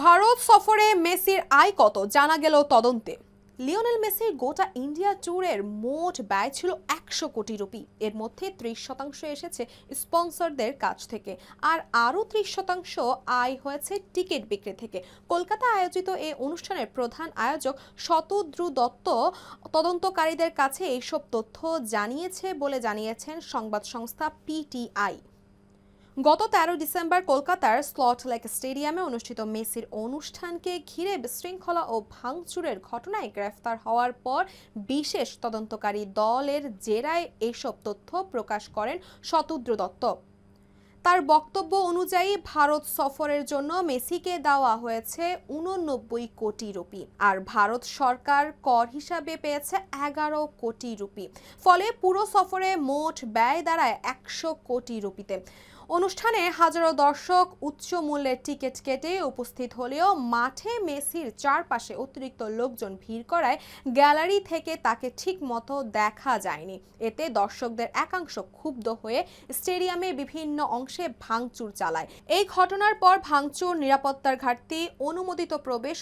ভারত সফরে মেসির আয় কত জানা গেল তদন্তে। লিওনেল মেসির গোটা ইন্ডিয়া ট্যুরের মোট ব্যয় ছিল 100 কোটি রুপি। এর মধ্যে 30% এসেছে স্পন্সরদের কাছ থেকে, আর আরও 30% আয় হয়েছে টিকিট বিক্রি থেকে। কলকাতা আয়োজিত এই অনুষ্ঠানের প্রধান আয়োজক শতদ্রু দত্ত তদন্তকারীদের কাছে এইসব তথ্য জানিয়েছে বলে জানিয়েছেন সংবাদ সংস্থা পিটিআই। গত 13 ডিসেম্বর কলকাতার স্লট লেক স্টেডিয়ামে অনুষ্ঠিত মেসির অনুষ্ঠানকে ঘিরে বিশৃঙ্খলা ও ভাঙচুরের ঘটনায় গ্রেফতার হওয়ার পর বিশেষ তদন্তকারী দলের জেরায় এসব তথ্য প্রকাশ করেন শতদ্রু দত্ত। তার বক্তব্য অনুযায়ী ভারত সফরের জন্য মেসিকে দেওয়া হয়েছে 89 কোটি রুপি, আর ভারত সরকার কর হিসাবে পেয়েছে 11 কোটি রুপি। ফলে পুরো সফরে মোট ব্যয় দাঁড়ায় 100 কোটি রুপিতে। অনুষ্ঠানে হাজারো দর্শক উচ্চ মূল্যের টিকিট কেটে উপস্থিত হলেও মাঠে মেসির চারপাশে অতিরিক্ত লোকজন ভিড় করায় গ্যালারি থেকে তাকে ঠিক মতো দেখা যায়নি। এতে দর্শকদের একাংশ ক্ষুব্ধ হয়ে স্টেডিয়ামে বিভিন্ন অংশে ভাঙচুর চালায়। এই ঘটনার পর ভাঙচুর, নিরাপত্তার ঘাটতি, অনুমোদিত প্রবেশ